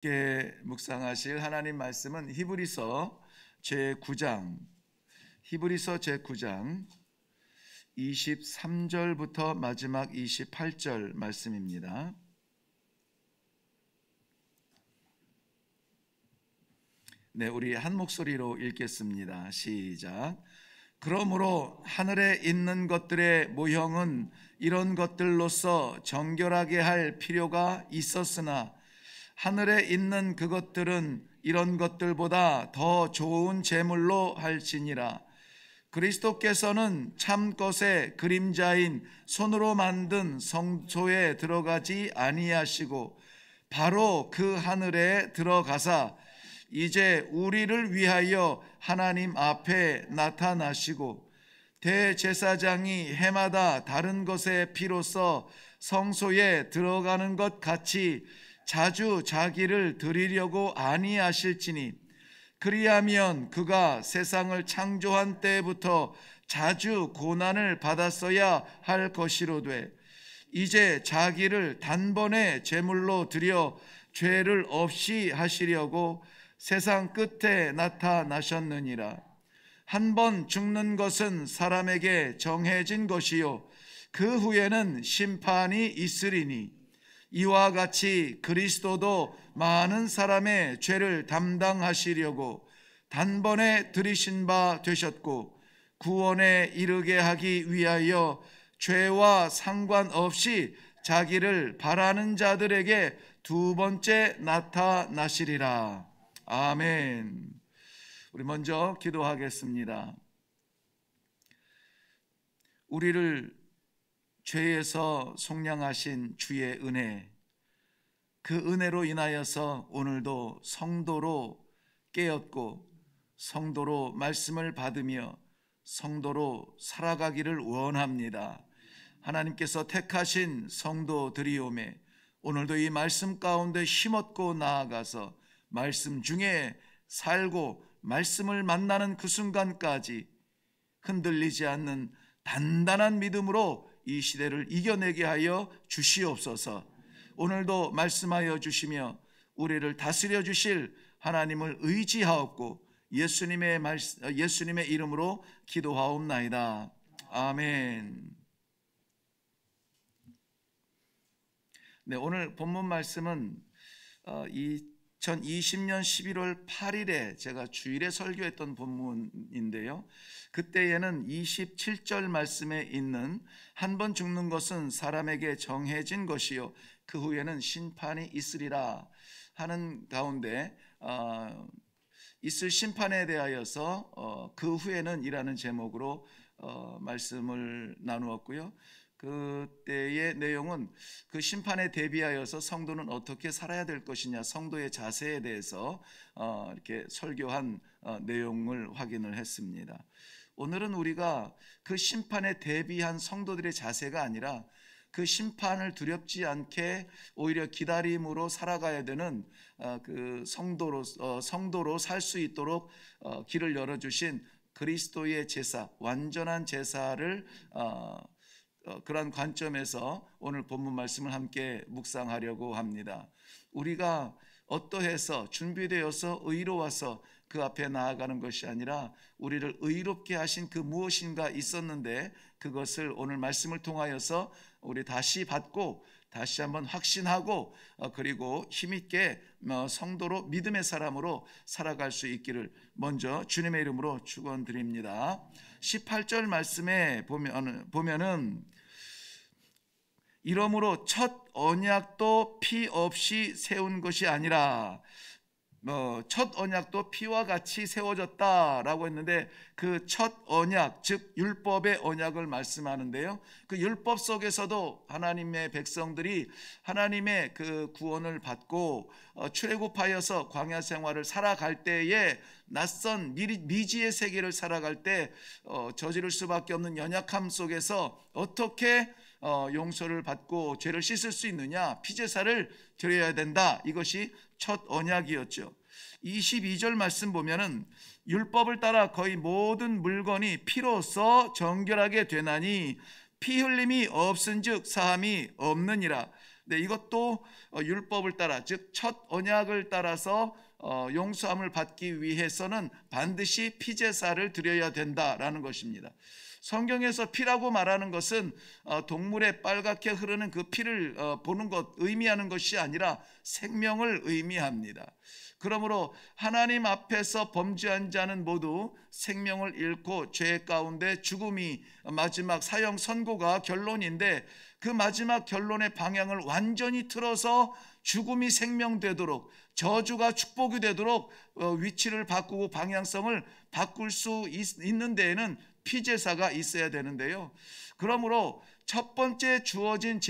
함께 묵상하실 하나님 말씀은 히브리서 제9장 23절부터 마지막 28절 말씀입니다. 네, 우리 한 목소리로 읽겠습니다. 시작. 그러므로 하늘에 있는 것들의 모형은 이런 것들로서 정결하게 할 필요가 있었으나 하늘에 있는 그것들은 이런 것들보다 더 좋은 제물로 할지니라. 그리스도께서는 참 것의 그림자인 손으로 만든 성소에 들어가지 아니하시고 바로 그 하늘에 들어가사 이제 우리를 위하여 하나님 앞에 나타나시고 대제사장이 해마다 다른 것의 피로써 성소에 들어가는 것 같이 자주 자기를 드리려고 아니하실지니 그리하면 그가 세상을 창조한 때부터 자주 고난을 받았어야 할 것이로되 이제 자기를 단번에 제물로 드려 죄를 없이 하시려고 세상 끝에 나타나셨느니라. 한 번 죽는 것은 사람에게 정해진 것이요 그 후에는 심판이 있으리니 이와 같이 그리스도도 많은 사람의 죄를 담당하시려고 단번에 들이신 바 되셨고 구원에 이르게 하기 위하여 죄와 상관없이 자기를 바라는 자들에게 두 번째 나타나시리라. 아멘. 우리 먼저 기도하겠습니다. 우리를 죄에서 속량하신 주의 은혜, 그 은혜로 인하여서 오늘도 성도로 깨었고 성도로 말씀을 받으며 성도로 살아가기를 원합니다. 하나님께서 택하신 성도들이오매 오늘도 이 말씀 가운데 힘없고 나아가서 말씀 중에 살고 말씀을 만나는 그 순간까지 흔들리지 않는 단단한 믿음으로 이 시대를 이겨내게 하여 주시옵소서. 오늘도 말씀하여 주시며 우리를 다스려 주실 하나님을 의지하옵고 예수님의 이름으로 기도하옵나이다. 아멘. 네, 오늘 본문 말씀은 2020년 11월 8일에 제가 주일에 설교했던 본문인데요. 그때에는 27절 말씀에 있는 한 번 죽는 것은 사람에게 정해진 것이요 그 후에는 심판이 있으리라 하는 가운데 있을 심판에 대하여서 그 후에는 이라는 제목으로 말씀을 나누었고요. 그때의 내용은 그 심판에 대비하여서 성도는 어떻게 살아야 될 것이냐, 성도의 자세에 대해서 이렇게 설교한 내용을 확인을 했습니다. 오늘은 우리가 그 심판에 대비한 성도들의 자세가 아니라 그 심판을 두렵지 않게 오히려 기다림으로 살아가야 되는 그 성도로 살 수 있도록 길을 열어주신 그리스도의 제사, 완전한 제사를 그런 관점에서 오늘 본문 말씀을 함께 묵상하려고 합니다. 우리가 어떠해서 준비되어서 의로워서 그 앞에 나아가는 것이 아니라 우리를 의롭게 하신 그 무엇인가 있었는데 그것을 오늘 말씀을 통하여서 우리 다시 받고 다시 한번 확신하고 그리고 힘있게 성도로 믿음의 사람으로 살아갈 수 있기를 먼저 주님의 이름으로 축원드립니다. 18절 말씀에 보면은 이러므로 첫 언약도 피 없이 세운 것이 아니라 첫 언약도 피와 같이 세워졌다라고 했는데 그 첫 언약, 즉 율법의 언약을 말씀하는데요. 그 율법 속에서도 하나님의 백성들이 하나님의 그 구원을 받고 출애굽하여서 광야 생활을 살아갈 때에 낯선 미지의 세계를 살아갈 때 저지를 수밖에 없는 연약함 속에서 어떻게 용서를 받고 죄를 씻을 수 있느냐, 피제사를 드려야 된다. 이것이 첫 언약이었죠. 22절 말씀 보면은 율법을 따라 거의 모든 물건이 피로써 정결하게 되나니 피 흘림이 없은즉 사함이 없느니라. 네, 이것도 율법을 따라, 즉 첫 언약을 따라서 용서함을 받기 위해서는 반드시 피제사를 드려야 된다라는 것입니다. 성경에서 피라고 말하는 것은 동물의 빨갛게 흐르는 그 피를 보는 것, 의미하는 것이 아니라 생명을 의미합니다. 그러므로 하나님 앞에서 범죄한 자는 모두 생명을 잃고 죄 가운데 죽음이 마지막 사형 선고가 결론인데, 그 마지막 결론의 방향을 완전히 틀어서 죽음이 생명되도록, 저주가 축복이 되도록 위치를 바꾸고 방향성을 바꿀 수 있는 데에는 피제사가 있어야 되는데요. 그러므로 첫 번째 주어진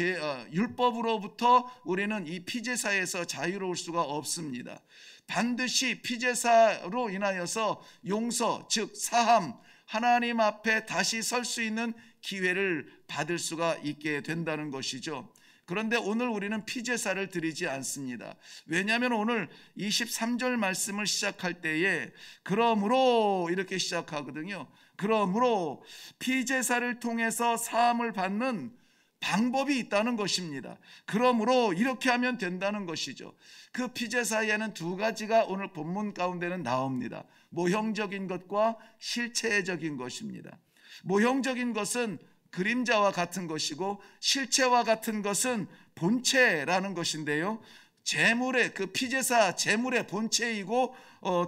율법으로부터 우리는 이 피제사에서 자유로울 수가 없습니다. 반드시 피제사로 인하여서 용서, 즉 사함, 하나님 앞에 다시 설 수 있는 기회를 받을 수가 있게 된다는 것이죠. 그런데 오늘 우리는 피제사를 드리지 않습니다. 왜냐하면 오늘 23절 말씀을 시작할 때에 그러므로 이렇게 시작하거든요. 그러므로 피제사를 통해서 사함을 받는 방법이 있다는 것입니다. 그러므로 이렇게 하면 된다는 것이죠. 그 피제사에는 두 가지가 오늘 본문 가운데는 나옵니다. 모형적인 것과 실체적인 것입니다. 모형적인 것은 그림자와 같은 것이고, 실체와 같은 것은 본체라는 것인데요, 제물의, 그 피제사 제물의 본체이고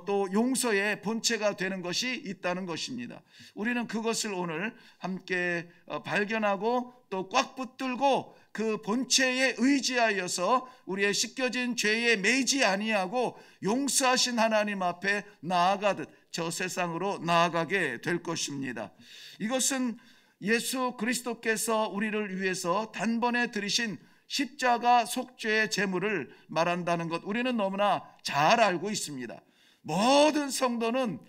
또 용서의 본체가 되는 것이 있다는 것입니다. 우리는 그것을 오늘 함께 발견하고 또 꽉 붙들고 그 본체에 의지하여서 우리의 씻겨진 죄에 매이지 아니하고 용서하신 하나님 앞에 나아가듯 저 세상으로 나아가게 될 것입니다. 이것은 예수 그리스도께서 우리를 위해서 단번에 들이신 십자가 속죄의 제물을 말한다는 것, 우리는 너무나 잘 알고 있습니다. 모든 성도는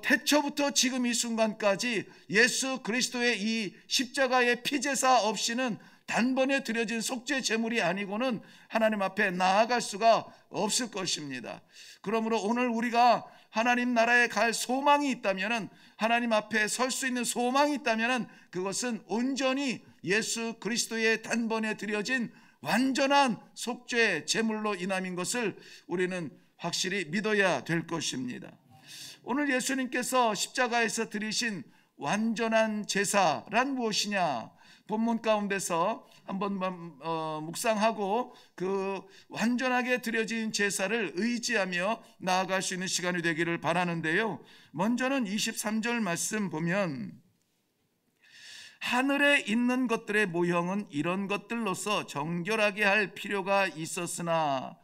태초부터 지금 이 순간까지 예수 그리스도의 이 십자가의 피제사 없이는 단번에 드려진 속죄 제물이 아니고는 하나님 앞에 나아갈 수가 없을 것입니다. 그러므로 오늘 우리가 하나님 나라에 갈 소망이 있다면, 하나님 앞에 설 수 있는 소망이 있다면, 그것은 온전히 예수 그리스도의 단번에 드려진 완전한 속죄 제물로 인함인 것을 우리는 확실히 믿어야 될 것입니다. 오늘 예수님께서 십자가에서 드리신 완전한 제사란 무엇이냐, 본문 가운데서 한번 묵상하고 그 완전하게 드려진 제사를 의지하며 나아갈 수 있는 시간이 되기를 바라는데요, 먼저는 23절 말씀 보면 하늘에 있는 것들의 모형은 이런 것들로서 정결하게 할 필요가 있었으나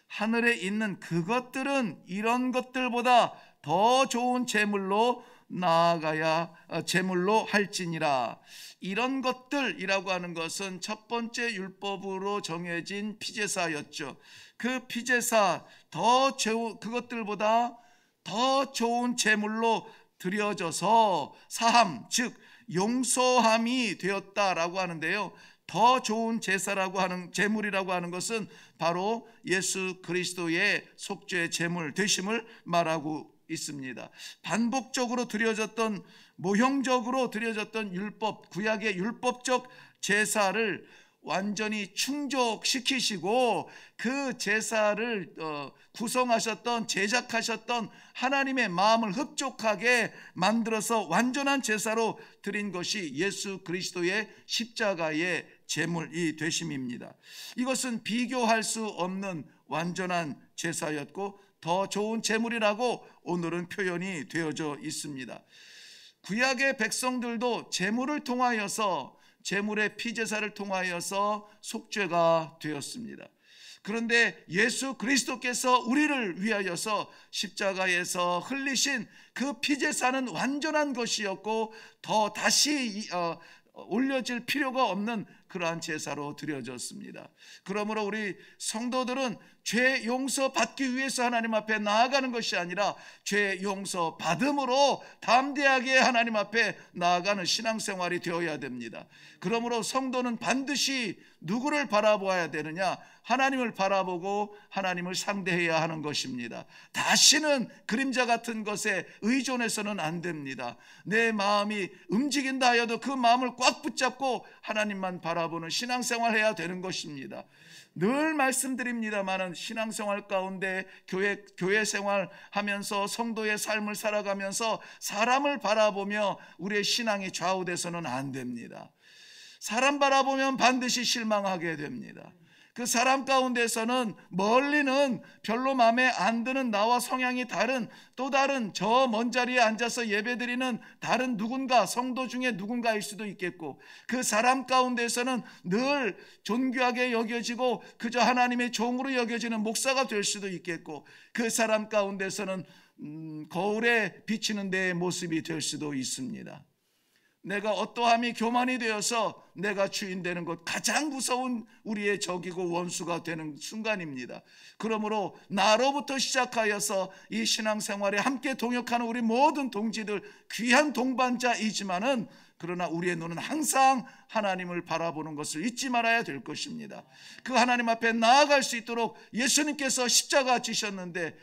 하늘에 있는 그것들은 이런 것들보다 더 좋은 제물로 나아가야 제물로 할지니라. 이런 것들이라고 하는 것은 첫 번째 율법으로 정해진 피제사였죠. 그 피제사, 그것들보다 더 좋은 제물로 드려져서 사함, 즉 용서함이 되었다라고 하는데요, 더 좋은 제사라고 하는, 제물이라고 하는 것은 바로 예수 그리스도의 속죄 제물 되심을 말하고 있습니다. 반복적으로 드려졌던, 모형적으로 드려졌던 율법, 구약의 율법적 제사를 완전히 충족시키시고 그 제사를 구성하셨던, 제작하셨던 하나님의 마음을 흡족하게 만들어서 완전한 제사로 드린 것이 예수 그리스도의 십자가의 제물이 되심입니다. 이것은 비교할 수 없는 완전한 제사였고 더 좋은 제물이라고 오늘은 표현이 되어져 있습니다. 구약의 백성들도 제물을 통하여서, 제물의 피제사를 통하여서 속죄가 되었습니다. 그런데 예수 그리스도께서 우리를 위하여서 십자가에서 흘리신 그 피제사는 완전한 것이었고 더 다시 올려질 필요가 없는 그러한 제사로 드려졌습니다. 그러므로 우리 성도들은 죄 용서 받기 위해서 하나님 앞에 나아가는 것이 아니라 죄 용서 받음으로 담대하게 하나님 앞에 나아가는 신앙생활이 되어야 됩니다. 그러므로 성도는 반드시 누구를 바라보아야 되느냐? 하나님을 바라보고 하나님을 상대해야 하는 것입니다. 다시는 그림자 같은 것에 의존해서는 안 됩니다. 내 마음이 움직인다 하여도 그 마음을 꽉 붙잡고 하나님만 바라보는 신앙생활을 해야 되는 것입니다. 늘 말씀드립니다마는 신앙생활 가운데 교회 생활하면서 성도의 삶을 살아가면서 사람을 바라보며 우리의 신앙이 좌우돼서는 안 됩니다. 사람 바라보면 반드시 실망하게 됩니다. 그 사람 가운데서는 멀리는 별로 마음에 안 드는 나와 성향이 다른 또 다른 저 먼 자리에 앉아서 예배드리는 다른 누군가, 성도 중에 누군가일 수도 있겠고, 그 사람 가운데서는 늘 존귀하게 여겨지고 그저 하나님의 종으로 여겨지는 목사가 될 수도 있겠고, 그 사람 가운데서는 거울에 비치는 내 모습이 될 수도 있습니다. 내가 어떠함이 교만이 되어서 내가 주인 되는 것, 가장 무서운 우리의 적이고 원수가 되는 순간입니다. 그러므로 나로부터 시작하여서 이 신앙생활에 함께 동역하는 우리 모든 동지들, 귀한 동반자이지만은 그러나 우리의 눈은 항상 하나님을 바라보는 것을 잊지 말아야 될 것입니다. 그 하나님 앞에 나아갈 수 있도록 예수님께서 십자가 지셨는데,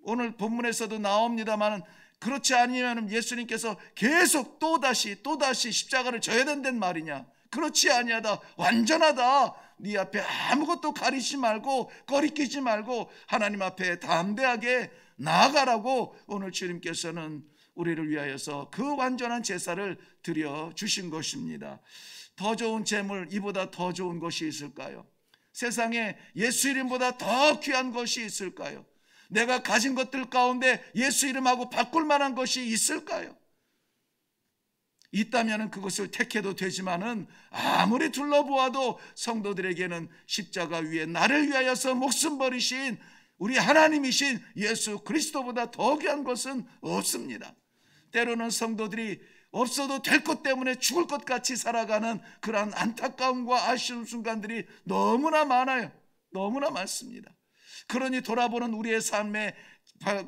오늘 본문에서도 나옵니다만 그렇지 아니면 예수님께서 계속 또다시 십자가를 져야 된단 말이냐? 그렇지 아니하다, 완전하다. 네 앞에 아무것도 가리지 말고 꺼리끼지 말고 하나님 앞에 담대하게 나아가라고 오늘 주님께서는 우리를 위하여서 그 완전한 제사를 드려 주신 것입니다. 더 좋은 제물, 이보다 더 좋은 것이 있을까요? 세상에 예수 이름보다 더 귀한 것이 있을까요? 내가 가진 것들 가운데 예수 이름하고 바꿀 만한 것이 있을까요? 있다면 그것을 택해도 되지만은 아무리 둘러보아도 성도들에게는 십자가 위에 나를 위하여서 목숨 버리신 우리 하나님이신 예수 그리스도보다 더 귀한 것은 없습니다. 때로는 성도들이 없어도 될 것 때문에 죽을 것 같이 살아가는 그러한 안타까움과 아쉬운 순간들이 너무나 많아요. 너무나 많습니다. 그러니 돌아보는 우리의 삶의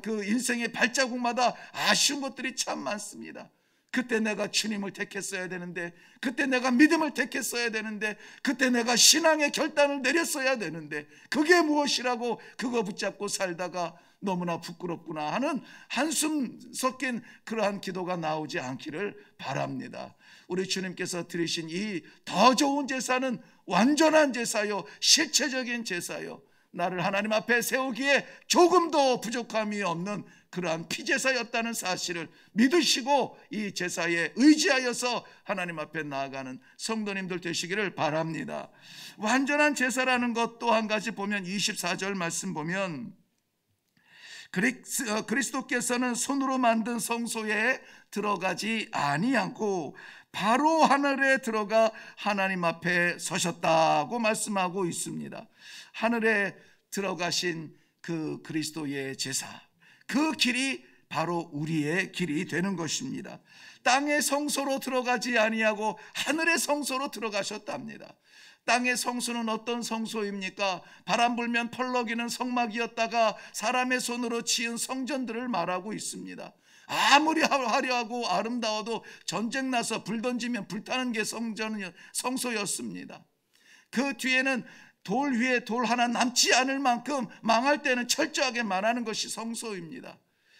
그 인생의 발자국마다 아쉬운 것들이 참 많습니다. 그때 내가 주님을 택했어야 되는데, 그때 내가 믿음을 택했어야 되는데, 그때 내가 신앙의 결단을 내렸어야 되는데, 그게 무엇이라고 그거 붙잡고 살다가 너무나 부끄럽구나 하는 한숨 섞인 그러한 기도가 나오지 않기를 바랍니다. 우리 주님께서 드리신 이 더 좋은 제사는 완전한 제사요, 실체적인 제사요, 나를 하나님 앞에 세우기에 조금도 부족함이 없는 그러한 피제사였다는 사실을 믿으시고 이 제사에 의지하여서 하나님 앞에 나아가는 성도님들 되시기를 바랍니다. 완전한 제사라는 것 또 한 가지 보면 24절 말씀 보면 그리스도께서는 손으로 만든 성소에 들어가지 아니하고 바로 하늘에 들어가 하나님 앞에 서셨다고 말씀하고 있습니다. 하늘에 들어가신 그 그리스도의 제사, 그 길이 바로 우리의 길이 되는 것입니다. 땅의 성소로 들어가지 아니하고 하늘의 성소로 들어가셨답니다. 땅의 성소는 어떤 성소입니까? 바람 불면 펄럭이는 성막이었다가 사람의 손으로 지은 성전들을 말하고 있습니다. 아무리 화려하고 아름다워도 전쟁 나서 불 던지면 불타는 게 성소였습니다. 그 뒤에는 돌 위에 돌 하나 남지 않을 만큼 망할 때는 철저하게 말하는 것이 성소입니다.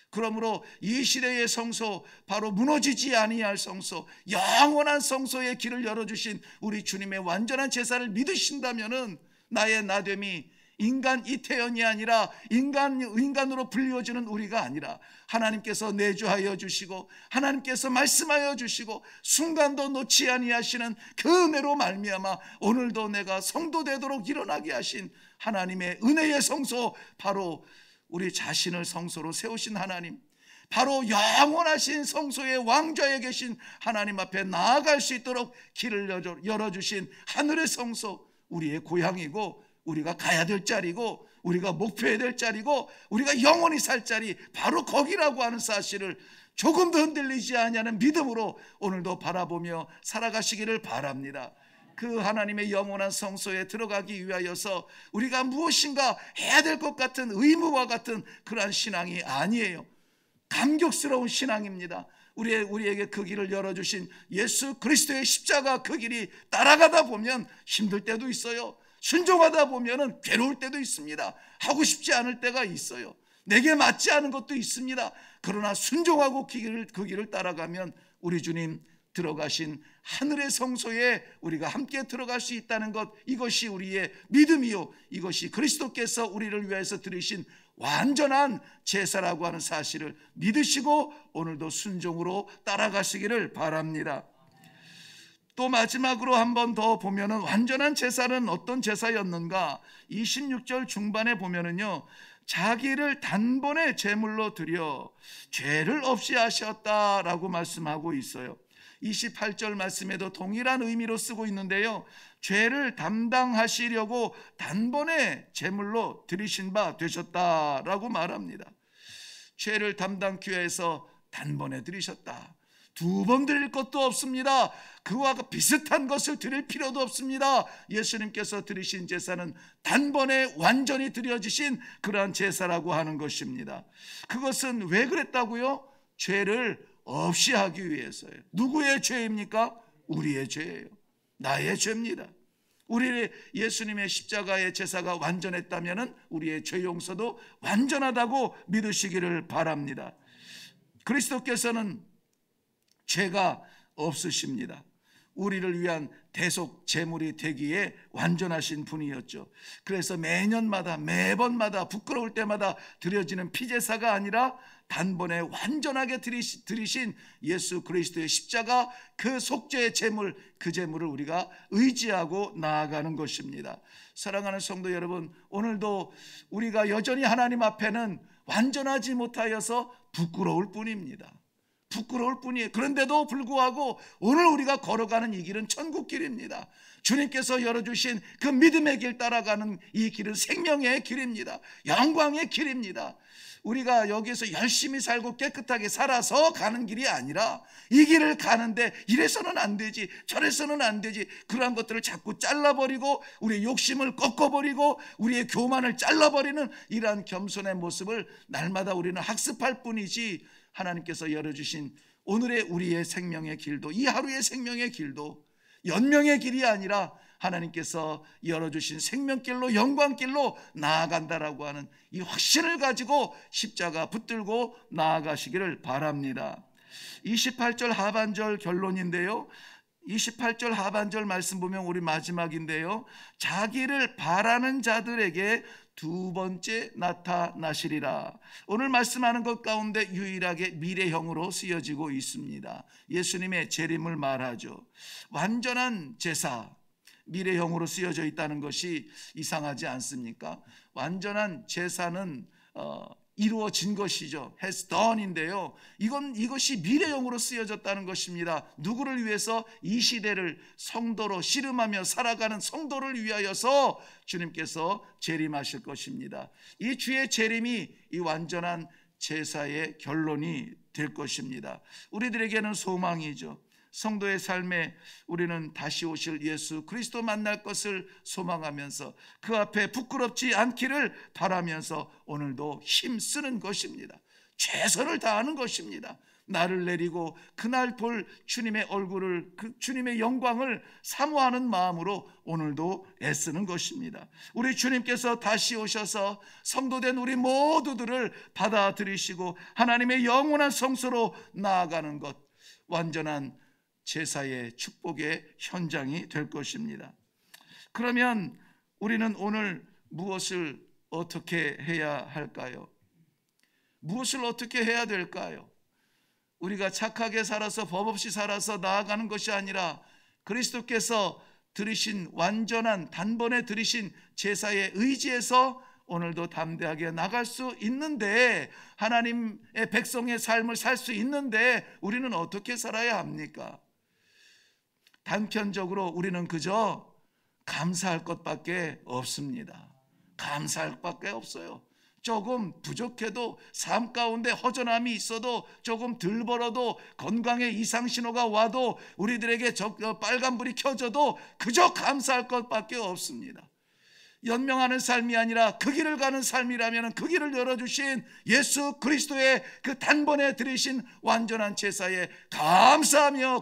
그러므로 이 시대의 성소, 바로 무너지지 아니할 성소, 영원한 성소의 길을 열어주신 우리 주님의 완전한 제사를 믿으신다면은 나의 나됨이 인간 이태연이 아니라 인간으로 불리워지는 우리가 아니라 하나님께서 내주하여 주시고 하나님께서 말씀하여 주시고 순간도 놓지 아니하시는 그 은혜로 말미암아 오늘도 내가 성도 되도록 일어나게 하신 하나님의 은혜의 성소, 바로 우리 자신을 성소로 세우신 하나님, 바로 영원하신 성소의 왕좌에 계신 하나님 앞에 나아갈 수 있도록 길을 열어주신 하늘의 성소, 우리의 고향이고 우리가 가야 될 자리고 우리가 목표해야 될 자리고 우리가 영원히 살 자리, 바로 거기라고 하는 사실을 조금도 흔들리지 아니하는 믿음으로 오늘도 바라보며 살아가시기를 바랍니다. 그 하나님의 영원한 성소에 들어가기 위하여서 우리가 무엇인가 해야 될 것 같은 의무와 같은 그러한 신앙이 아니에요. 감격스러운 신앙입니다. 우리에게 그 길을 열어주신 예수 그리스도의 십자가 그 길이 따라가다 보면 힘들 때도 있어요. 순종하다 보면 괴로울 때도 있습니다. 하고 싶지 않을 때가 있어요. 내게 맞지 않은 것도 있습니다. 그러나 순종하고 그 길을 따라가면 우리 주님 들어가신 하늘의 성소에 우리가 함께 들어갈 수 있다는 것, 이것이 우리의 믿음이요, 이것이 그리스도께서 우리를 위해서 드리신 완전한 제사라고 하는 사실을 믿으시고 오늘도 순종으로 따라가시기를 바랍니다. 또 마지막으로 한 번 더 보면은 완전한 제사는 어떤 제사였는가? 26절 중반에 보면은요, 자기를 단번에 제물로 드려 죄를 없이 하셨다라고 말씀하고 있어요. 28절 말씀에도 동일한 의미로 쓰고 있는데요, 죄를 담당하시려고 단번에 제물로 드리신 바 되셨다라고 말합니다. 죄를 담당기 위해서 단번에 드리셨다. 두 번 드릴 것도 없습니다. 그와 비슷한 것을 드릴 필요도 없습니다. 예수님께서 드리신 제사는 단번에 완전히 드려지신 그러한 제사라고 하는 것입니다. 그것은 왜 그랬다고요? 죄를 없이 하기 위해서예요. 누구의 죄입니까? 우리의 죄예요. 나의 죄입니다. 우리 예수님의 십자가의 제사가 완전했다면 우리의 죄 용서도 완전하다고 믿으시기를 바랍니다. 그리스도께서는 죄가 없으십니다. 우리를 위한 대속 제물이 되기에 완전하신 분이었죠. 그래서 매년마다 매번마다 부끄러울 때마다 드려지는 피제사가 아니라 단번에 완전하게 드리신 예수 그리스도의 십자가 그 속죄의 제물, 그 제물을 우리가 의지하고 나아가는 것입니다. 사랑하는 성도 여러분, 오늘도 우리가 여전히 하나님 앞에는 완전하지 못하여서 부끄러울 뿐입니다. 부끄러울 뿐이에요. 그런데도 불구하고 오늘 우리가 걸어가는 이 길은 천국길입니다. 주님께서 열어주신 그 믿음의 길 따라가는 이 길은 생명의 길입니다. 영광의 길입니다. 우리가 여기서 열심히 살고 깨끗하게 살아서 가는 길이 아니라 이 길을 가는데 이래서는 안 되지, 저래서는 안 되지, 그러한 것들을 자꾸 잘라버리고 우리의 욕심을 꺾어버리고 우리의 교만을 잘라버리는 이러한 겸손의 모습을 날마다 우리는 학습할 뿐이지, 하나님께서 열어주신 오늘의 우리의 생명의 길도, 이 하루의 생명의 길도 연명의 길이 아니라 하나님께서 열어주신 생명길로, 영광길로 나아간다라고 하는 이 확신을 가지고 십자가 붙들고 나아가시기를 바랍니다. 28절 하반절 결론인데요, 28절 하반절 말씀 보면 우리 마지막인데요, 자기를 바라는 자들에게 두 번째 나타나시리라. 오늘 말씀하는 것 가운데 유일하게 미래형으로 쓰여지고 있습니다. 예수님의 재림을 말하죠. 완전한 제사, 미래형으로 쓰여져 있다는 것이 이상하지 않습니까? 완전한 제사는 이루어진 것이죠. has done인데요, 이것이 미래형으로 쓰여졌다는 것입니다. 누구를 위해서? 이 시대를 성도로 씨름하며 살아가는 성도를 위하여서 주님께서 재림하실 것입니다. 이 주의 재림이 이 완전한 제사의 결론이 될 것입니다. 우리들에게는 소망이죠. 성도의 삶에 우리는 다시 오실 예수 그리스도 만날 것을 소망하면서 그 앞에 부끄럽지 않기를 바라면서 오늘도 힘쓰는 것입니다. 최선을 다하는 것입니다. 나를 내리고 그날 볼 주님의 얼굴을, 그 주님의 영광을 사모하는 마음으로 오늘도 애쓰는 것입니다. 우리 주님께서 다시 오셔서 성도된 우리 모두들을 받아들이시고 하나님의 영원한 성소로 나아가는 것, 완전한 제사의 축복의 현장이 될 것입니다. 그러면 우리는 오늘 무엇을 어떻게 해야 할까요? 무엇을 어떻게 해야 될까요? 우리가 착하게 살아서 법 없이 살아서 나아가는 것이 아니라 그리스도께서 드리신 완전한 단번에 드리신 제사의 의지에서 오늘도 담대하게 나갈 수 있는데, 하나님의 백성의 삶을 살 수 있는데 우리는 어떻게 살아야 합니까? 단편적으로 우리는 그저 감사할 것밖에 없습니다. 감사할 것밖에 없어요. 조금 부족해도, 삶 가운데 허전함이 있어도, 조금 덜 벌어도, 건강에 이상 신호가 와도, 우리들에게 빨간불이 켜져도 그저 감사할 것밖에 없습니다. 연명하는 삶이 아니라 그 길을 가는 삶이라면 그 길을 열어주신 예수 그리스도의 그 단번에 들이신 완전한 제사에 감사하며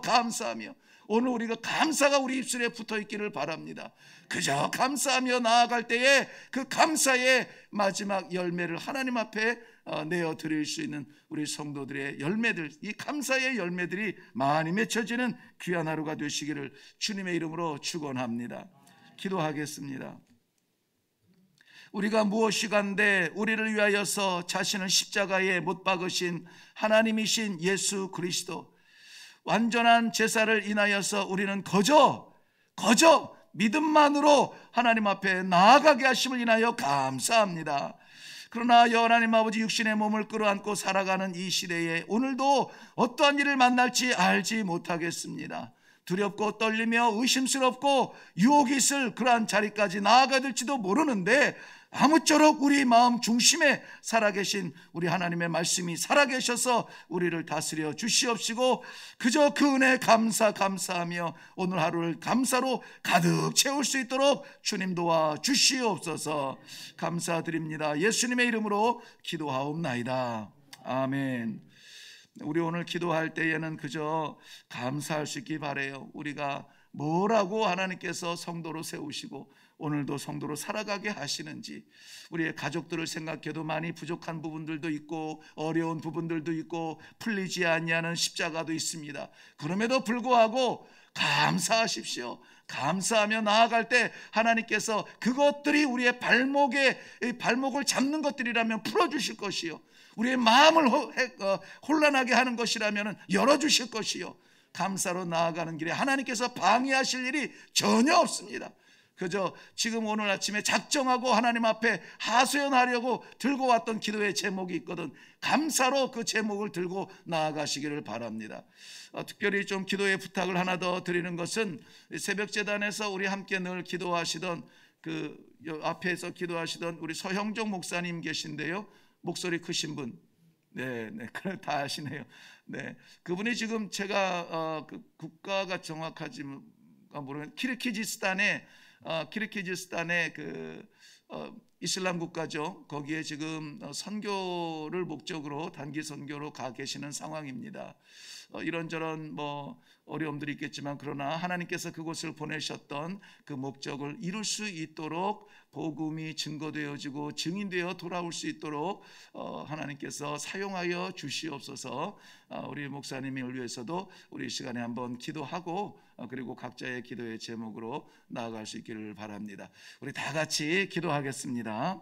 오늘 우리가 감사가 우리 입술에 붙어 있기를 바랍니다. 그저 감사하며 나아갈 때에 그 감사의 마지막 열매를 하나님 앞에 내어 드릴 수 있는 우리 성도들의 열매들, 이 감사의 열매들이 많이 맺혀지는 귀한 하루가 되시기를 주님의 이름으로 축원합니다. 기도하겠습니다. 우리가 무엇이간데 우리를 위하여서 자신을 십자가에 못 박으신 하나님이신 예수 그리스도, 완전한 제사를 인하여서 우리는 거저 믿음만으로 하나님 앞에 나아가게 하심을 인하여 감사합니다. 그러나 하나님 아버지, 육신의 몸을 끌어안고 살아가는 이 시대에 오늘도 어떠한 일을 만날지 알지 못하겠습니다. 두렵고 떨리며 의심스럽고 유혹이 있을 그러한 자리까지 나아가 될지도 모르는데, 아무쪼록 우리 마음 중심에 살아계신 우리 하나님의 말씀이 살아계셔서 우리를 다스려 주시옵시고, 그저 그 은혜에 감사하며 오늘 하루를 감사로 가득 채울 수 있도록 주님 도와 주시옵소서. 감사드립니다. 예수님의 이름으로 기도하옵나이다. 아멘. 우리 오늘 기도할 때에는 그저 감사할 수 있기 바라요. 우리가 뭐라고 하나님께서 성도로 세우시고 오늘도 성도로 살아가게 하시는지, 우리의 가족들을 생각해도 많이 부족한 부분들도 있고 어려운 부분들도 있고 풀리지 아니하는 십자가도 있습니다. 그럼에도 불구하고 감사하십시오. 감사하며 나아갈 때 하나님께서 그것들이 우리의 발목을 잡는 것들이라면 풀어주실 것이요, 우리의 마음을 혼란하게 하는 것이라면 열어주실 것이요, 감사로 나아가는 길에 하나님께서 방해하실 일이 전혀 없습니다. 그저 지금 오늘 아침에 작정하고 하나님 앞에 하소연하려고 들고 왔던 기도의 제목이 있거든, 감사로 그 제목을 들고 나아가시기를 바랍니다. 특별히 좀 기도의 부탁을 하나 더 드리는 것은, 새벽재단에서 우리 함께 늘 기도하시던 그 앞에서 기도하시던 우리 서형종 목사님 계신데요, 목소리 크신 분, 네, 다 아시네요. 네, 그분이 지금 제가 그 국가가 정확하지 모르겠는데 키르기즈스탄의 그 이슬람 국가죠. 거기에 지금 선교를 목적으로 단기 선교로 가 계시는 상황입니다. 이런저런 어려움들이 있겠지만, 그러나 하나님께서 그곳을 보내셨던 그 목적을 이룰 수 있도록 복음이 증거되어지고 증인되어 돌아올 수 있도록 하나님께서 사용하여 주시옵소서. 우리 목사님을 위해서도 우리 시간에 한번 기도하고 그리고 각자의 기도의 제목으로 나아갈 수 있기를 바랍니다. 우리 다 같이 기도하겠습니다.